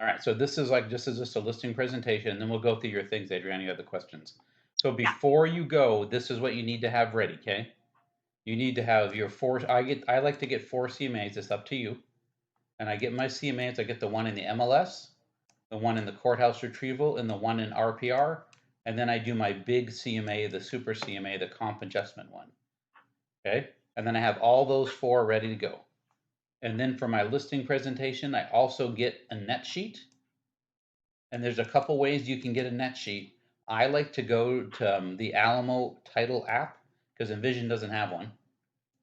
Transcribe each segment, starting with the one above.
All right, so this is like just a listing presentation, and then we'll go through your things, Adriana. You have the questions. So Yeah. before you go, this is what you need to have ready, okay? You need to have your four. I like to get 4 CMAs. It's up to you. And I get my CMAs. I get the one in the MLS, the one in the courthouse retrieval, and the one in RPR. And then I do my big CMA, the super CMA, the comp adjustment one. Okay. And then I have all those 4 ready to go. And then for my listing presentation, I also get a net sheet. And there's a couple ways you can get a net sheet. I like to go to the Alamo Title app because Envision doesn't have one.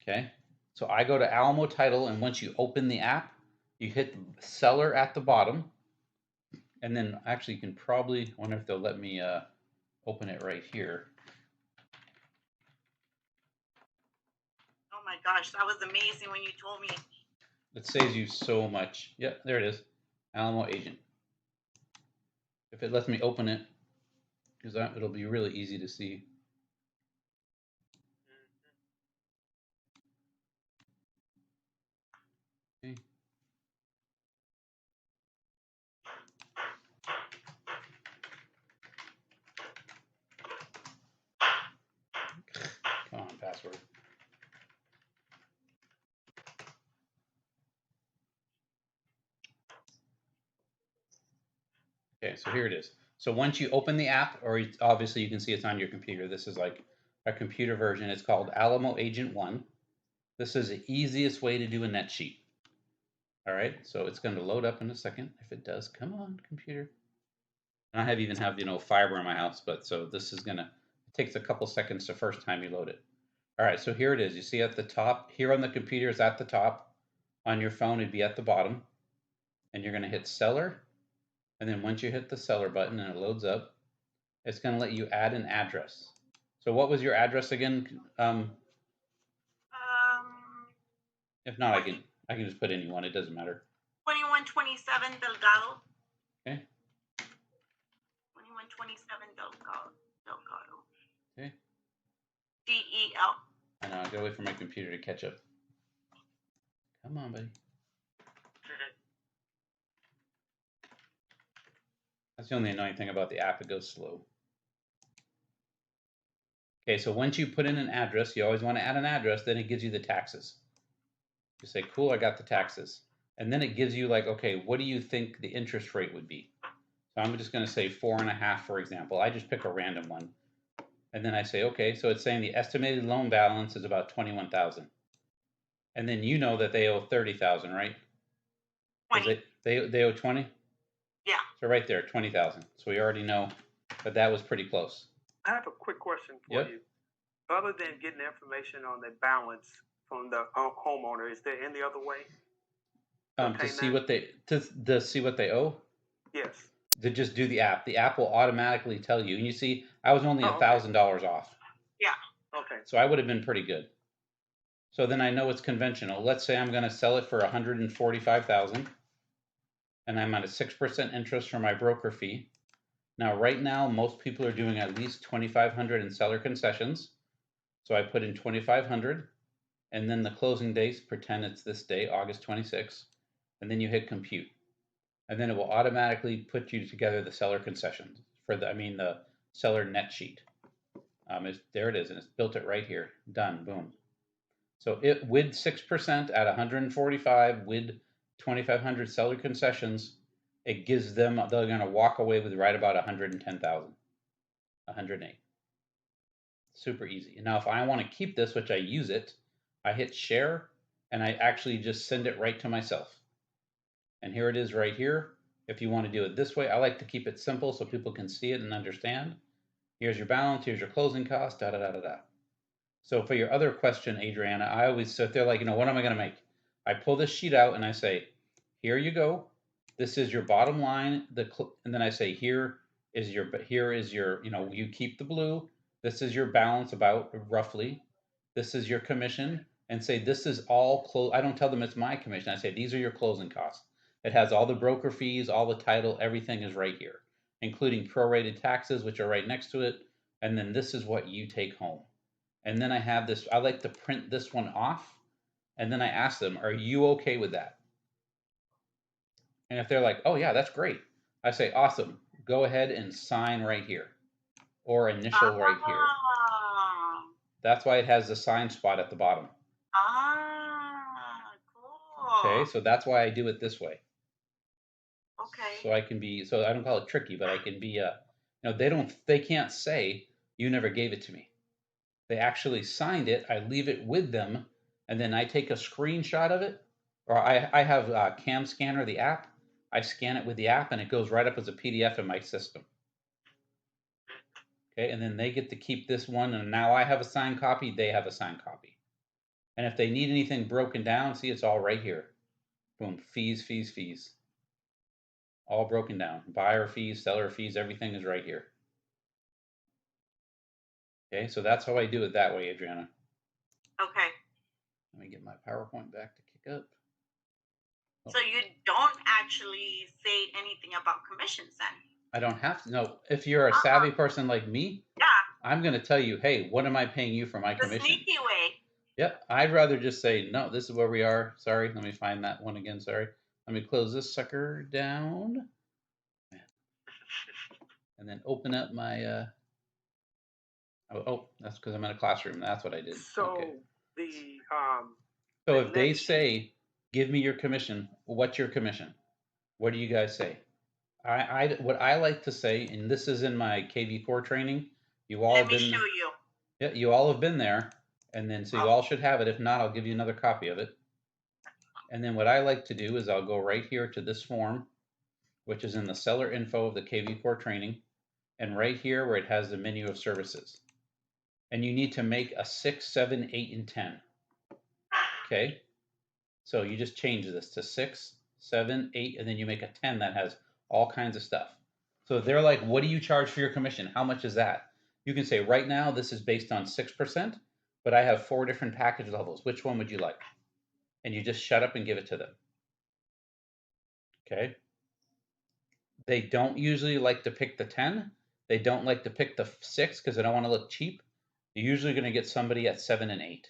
Okay. So I go to Alamo Title, and once you open the app, you hit the seller at the bottom. And then actually, you can probably, I wonder if they'll let me open it right here. Oh my gosh, that was amazing when you told me. It saves you so much. Yep, there it is. Alamo Agent. If it lets me open it, because it'll be really easy to see. Okay. Come on, password. Okay, so here it is. So once you open the app, or obviously you can see it's on your computer. This is like a computer version. It's called Alamo Agent 1. This is the easiest way to do a net sheet. All right, so it's going to load up in a second. If it does, come on, computer. And I even have fiber in my house, but so this is gonna, it takes a couple seconds the first time you load it. All right, so here it is. You see at the top here on the computer is at the top. On your phone it'd be at the bottom, and you're gonna hit seller, and then once you hit the seller button and it loads up, it's gonna let you add an address. So what was your address again? If not, I can just put any one. It doesn't matter. 2127 Delgado. Okay. 2127 Delgado. Okay. DEL. I know. I gotta wait for my computer to catch up. Come on, buddy. That's the only annoying thing about the app. It goes slow. Okay, so once you put in an address, you always want to add an address, then it gives you the taxes. You say, cool, I got the taxes. And then it gives you like, okay, what do you think the interest rate would be? So I'm just going to say 4.5, for example. I just pick a random one. And then I say, okay, so it's saying the estimated loan balance is about 21,000. And then you know that they owe 30,000, right? 20. They owe 20? Yeah. So right there, 20,000. So we already know that was pretty close. I have a quick question for you. Other than getting information on the balance from the homeowner, is there any other way? To see what they to see what they owe? Yes. To just do the app. The app will automatically tell you. And you see, I was only $1,000 off. Yeah. Okay. So I would have been pretty good. So then I know it's conventional. Let's say I'm going to sell it for 145,000, and I'm at a 6% interest for my broker fee. Now, right now, most people are doing at least 2,500 in seller concessions. So I put in 2,500, and then the closing dates, pretend it's this day, August 26th, and then you hit compute. And then it will automatically put you together the seller concessions for the seller net sheet. There it is, and it's built it right here. Done. Boom. So it with 6% at 145 with 2,500 seller concessions, it gives them, they're going to walk away with right about 110,000, 108. Super easy. And now if I want to keep this, which I use it, I hit share, and I actually just send it right to myself. And here it is right here. If you want to do it this way, I like to keep it simple so people can see it and understand. Here's your balance, here's your closing cost, da da da da da. So for your other question, Adriana, I always sit there like, what am I going to make? I pull this sheet out and I say, here you go. This is your bottom line. And then I say, here is your, you keep the blue. This is your balance about roughly. This is your commission, and say, this is all I don't tell them it's my commission. I say, these are your closing costs. It has all the broker fees, all the title, everything is right here, including prorated taxes, which are right next to it. And then this is what you take home. And then I have this, I like to print this one off. And then I ask them, are you okay with that? And if they're like, oh yeah, that's great, I say, awesome, go ahead and sign right here or initial right here. Ah, That's why it has the sign spot at the bottom. cool. Okay, so that's why I do it this way. Okay. So I can be, so I don't call it tricky, but I can be, they can't say you never gave it to me. They actually signed it. I leave it with them, and then I take a screenshot of it, or I have Cam Scanner, the app. I scan it with the app, and it goes right up as a PDF in my system. Okay, and then they get to keep this one, and now I have a signed copy. They have a signed copy. And if they need anything broken down, see, it's all right here. Boom, fees, fees, fees. All broken down. Buyer fees, seller fees, everything is right here. Okay, so that's how I do it that way, Adriana. Okay. Let me get my PowerPoint back to kick up. So you don't actually say anything about commissions then? I don't have to. No, if you're a savvy person like me, Yeah. I'm going to tell you, hey, what am I paying you for my The commission? sneaky way. Yep, I'd rather just say, no, this is where we are. Sorry, let me find that one again. Sorry. Let me close this sucker down. And then open up my, that's because I'm in a classroom. That's what I did. So Okay. the So if they net sheet- say, give me your commission, what's your commission? What do you guys say? What I like to say, and this is in my KV4 training, you all Let have me been, show you. yeah, you all have been there, and then so you all should have it. If not, I'll give you another copy of it. And then what I like to do is I'll go right here to this form, which is in the seller info of the KV4 training, and right here where it has the menu of services. And you need to make a 6, 7, 8, and 10. Okay, so you just change this to 6, 7, 8, and then you make a 10 that has all kinds of stuff. So they're like, what do you charge for your commission? How much is that? You can say, right now, this is based on 6%, but I have 4 different package levels. Which one would you like? And you just shut up and give it to them. Okay. They don't usually like to pick the 10. They don't like to pick the 6 because they don't want to look cheap. You're usually going to get somebody at 7 and 8.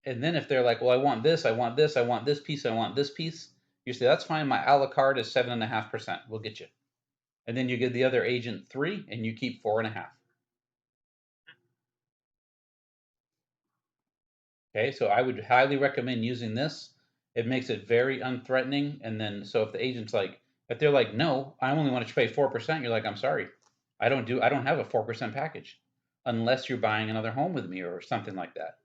And then if they're like, well, I want this, I want this, I want this piece, I want this piece, you say, that's fine. My a la carte is 7.5%. We'll get you. And then you give the other agent 3 and you keep 4.5. Okay, so I would highly recommend using this. It makes it very unthreatening. And then, so if the agent's like, if they're like, no, I only want to pay 4%, you're like, I'm sorry, I don't have a 4% package unless you're buying another home with me or something like that.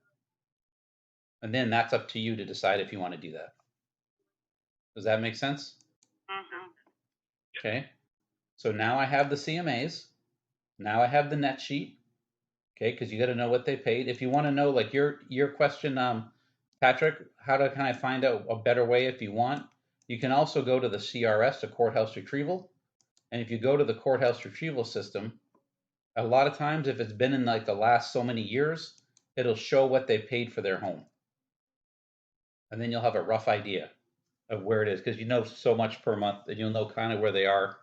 And then that's up to you to decide if you want to do that. Does that make sense? Mm-hmm. Okay. So now I have the CMAs. Now I have the net sheet. Okay, because you got to know what they paid. If you want to know, like your question, Patrick, can I find out a better way if you want? You can also go to the CRS, the courthouse retrieval. And if you go to the courthouse retrieval system, a lot of times if it's been in like the last so many years, it'll show what they paid for their home. And then you'll have a rough idea of where it is because you know so much per month and you'll know kind of where they are.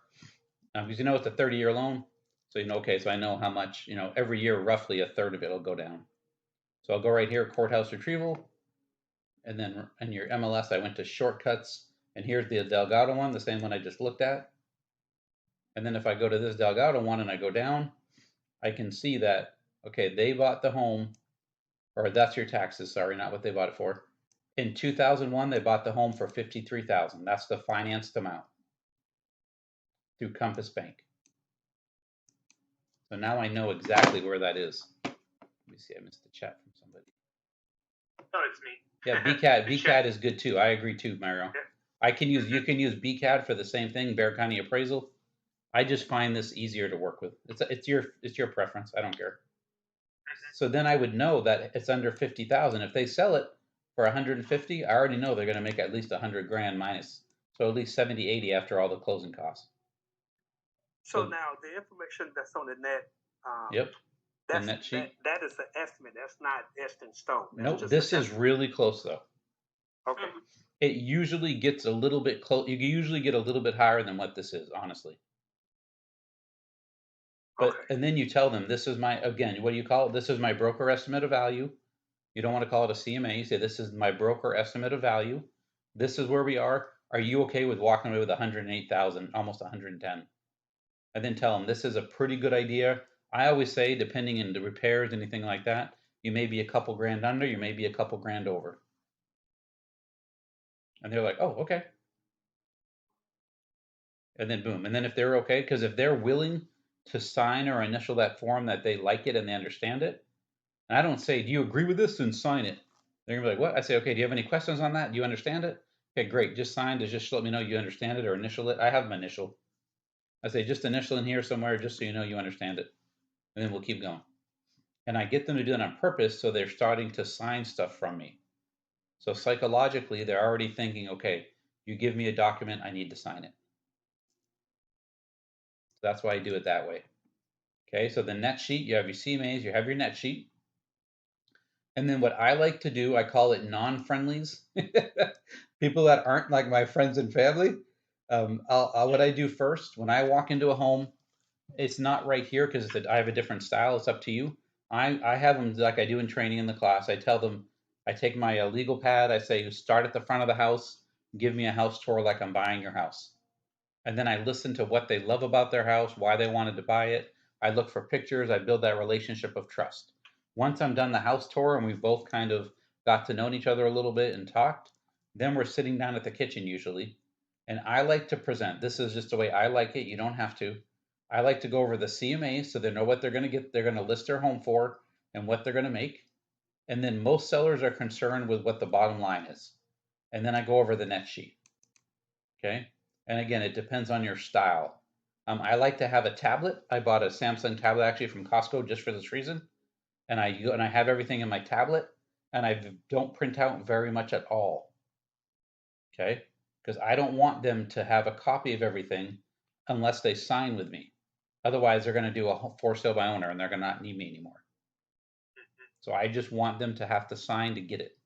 Because you know it's a 30-year loan. So you know, okay, so I know how much, every year roughly a third of it will go down. So I'll go right here, courthouse retrieval. And then in your MLS, I went to shortcuts. And here's the Delgado one, the same one I just looked at. And then if I go to this Delgado one and I go down, I can see that, okay, they bought the home, or that's your taxes, sorry, not what they bought it for. In 2001, they bought the home for $53,000. That's the financed amount through Compass Bank. So now I know exactly where that is. Let me see, I missed a chat from somebody. No, it's me. Yeah, BCAD is good too. I agree too, Mario. Yeah. You can use BCAD for the same thing, Bear County Appraisal. I just find this easier to work with. It's your preference. I don't care. So then I would know that it's under 50,000. If they sell it for 150, I already know they're going to make at least 100 grand minus. So at least 70, 80 after all the closing costs. So now the information that's on the net. Yep. The net sheet. That is an estimate. That's not etched in stone. Nope. This is really close though. Okay. It usually gets a little bit close. You usually get a little bit higher than what this is, honestly. But and then you tell them this is my, again, what do you call it? This is my broker estimate of value. You don't want to call it a CMA. You say this is my broker estimate of value. This is where we are. Are you okay with walking away with 108,000, almost 110? And then tell them this is a pretty good idea. I always say, depending on the repairs, anything like that, you may be a couple grand under, you may be a couple grand over. And they're like, oh, okay. And then boom. And then if they're okay, because if they're willing to sign or initial that form that they like it and they understand it, and I don't say, do you agree with this? And sign it. They're gonna be like, what? I say, okay, do you have any questions on that? Do you understand it? Okay, great. Just sign to just let me know you understand it or initial it. I have them initial. I say, just initial in here somewhere just so you know you understand it. And then we'll keep going. And I get them to do it on purpose so they're starting to sign stuff from me. So psychologically, they're already thinking, okay, you give me a document, I need to sign it. So that's why I do it that way. Okay, so the net sheet, you have your CMAs, you have your net sheet. And then what I like to do, I call it non-friendlies. People that aren't like my friends and family. What I do first, when I walk into a home, it's not right here because I have a different style. It's up to you. I have them like I do in training in the class. I tell them, I take my legal pad. I say, you start at the front of the house, give me a house tour like I'm buying your house. And then I listen to what they love about their house, why they wanted to buy it. I look for pictures. I build that relationship of trust. Once I'm done the house tour and we've both kind of got to know each other a little bit and talked, then we're sitting down at the kitchen usually. And I like to present. This is just the way I like it. You don't have to. I like to go over the CMA so they know what they're going to get, they're going to list their home for and what they're going to make. And then most sellers are concerned with what the bottom line is. And then I go over the net sheet. Okay. And again, it depends on your style. I like to have a tablet. I bought a Samsung tablet actually from Costco just for this reason. And I have everything in my tablet and I don't print out very much at all. Okay. Because I don't want them to have a copy of everything unless they sign with me. Otherwise, they're going to do a for sale by owner and they're going to not need me anymore. So I just want them to have to sign to get it.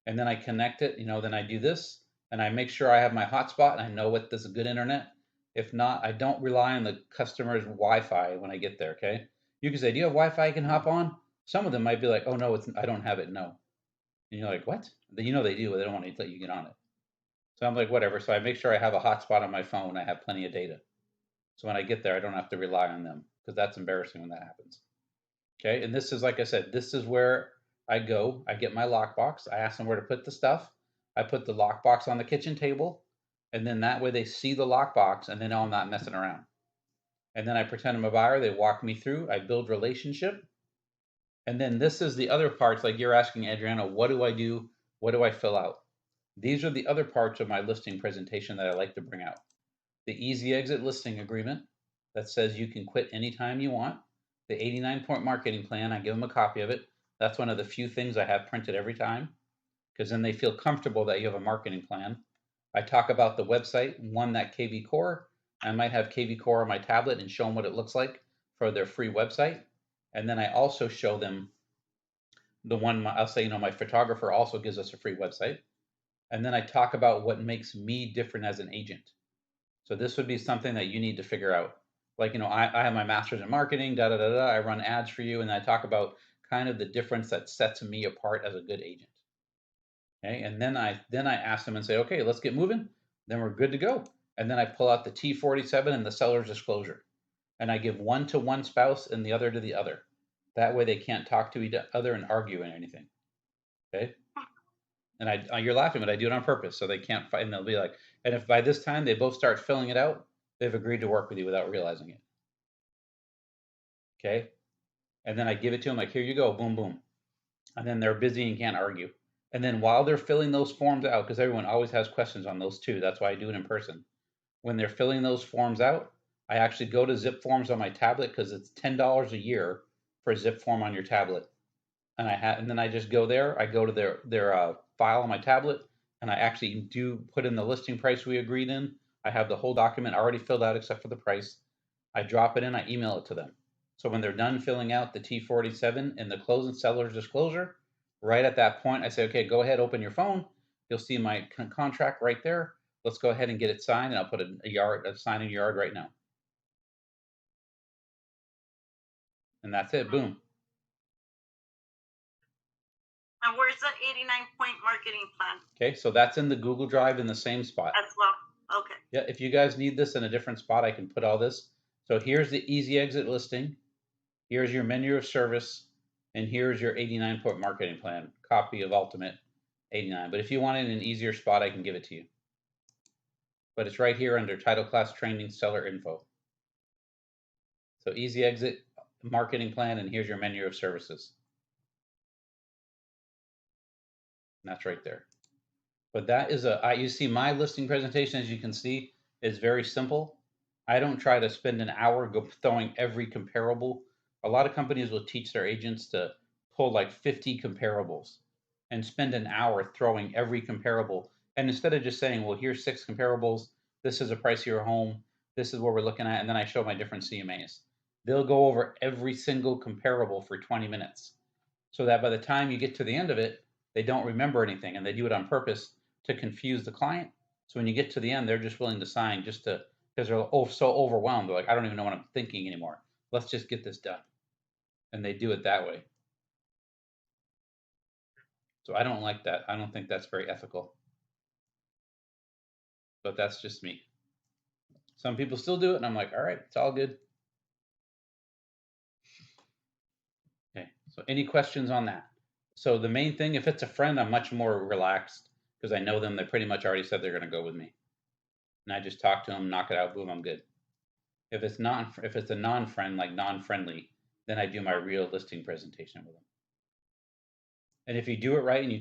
And then I connect it, then I do this and I make sure I have my hotspot and I know what this is good internet. If not, I don't rely on the customer's Wi-Fi when I get there, okay? You can say, do you have Wi-Fi I can hop on? Some of them might be like, oh no, I don't have it, no. And you're like, what? They do, but they don't want to let you get on it. So I'm like, whatever. So I make sure I have a hotspot on my phone. I have plenty of data. So when I get there, I don't have to rely on them because that's embarrassing when that happens. Okay, and this is, like I said, this is where I go. I get my lockbox. I ask them where to put the stuff. I put the lockbox on the kitchen table, and then that way they see the lockbox, and they know I'm not messing around. And then I pretend I'm a buyer. They walk me through. I build relationship. And then this is the other parts, like you're asking, Adriana, what do I do? What do I fill out? These are the other parts of my listing presentation that I like to bring out. The easy exit listing agreement that says you can quit anytime you want. The 89-point marketing plan, I give them a copy of it. That's one of the few things I have printed every time because then they feel comfortable that you have a marketing plan. I talk about the website, one that KV Core. I might have KV Core on my tablet and show them what it looks like for their free website. And then I also show them the one, I'll say, my photographer also gives us a free website. And then I talk about what makes me different as an agent. So this would be something that you need to figure out. Like, I have my master's in marketing, I run ads for you, and I talk about kind of the difference that sets me apart as a good agent. Okay, and then I ask them and say, okay, let's get moving. Then we're good to go. And then I pull out the T47 and the seller's disclosure. And I give one to one spouse and the other to the other. That way they can't talk to each other and argue and anything. Okay? And you're laughing, but I do it on purpose so they can't fight. And they'll be like, and if by this time they both start filling it out, they've agreed to work with you without realizing it. Okay. And then I give it to them like, here you go, boom, boom. And then they're busy and can't argue. And then while they're filling those forms out, because everyone always has questions on those too, that's why I do it in person. When they're filling those forms out, I actually go to Zip Forms on my tablet because it's $10 a year for a Zip form on your tablet. And then I just go there. I go to their file on my tablet, and I actually do put in the listing price we agreed in. I have the whole document already filled out except for the price. I drop it in. I email it to them. So when they're done filling out the T47 and the closing seller's disclosure, right at that point, I say, okay, go ahead, open your phone. You'll see my contract right there. Let's go ahead and get it signed, and I'll put a sign in your yard right now. And that's it. Boom. And where's the 89-point marketing plan? Okay, so that's in the Google Drive in the same spot. As well. Okay. Yeah, if you guys need this in a different spot, I can put all this. So here's the easy exit listing. Here's your menu of service. And here's your 89-point marketing plan, copy of Ultimate 89. But if you want it in an easier spot, I can give it to you. But it's right here under Title Class Training Seller Info. So easy exit marketing plan, and here's your menu of services. And that's right there. But that is you see my listing presentation, as you can see, is very simple. I don't try to spend an hour throwing every comparable. A lot of companies will teach their agents to pull like 50 comparables and spend an hour throwing every comparable. And instead of just saying, well, here's 6 comparables, this is the price of your home, this is what we're looking at, and then I show my different CMAs. They'll go over every single comparable for 20 minutes so that by the time you get to the end of it, they don't remember anything, and they do it on purpose to confuse the client. So when you get to the end, they're just willing to sign just to, because they're so overwhelmed. They're like, I don't even know what I'm thinking anymore. Let's just get this done. And they do it that way. So I don't like that. I don't think that's very ethical. But that's just me. Some people still do it, and I'm like, all right, it's all good. Okay, so any questions on that? So the main thing, if it's a friend, I'm much more relaxed because I know them. They pretty much already said they're going to go with me. And I just talk to them, knock it out, boom, I'm good. If it's a non-friend, like non-friendly, then I do my real listing presentation with them. And if you do it right and you take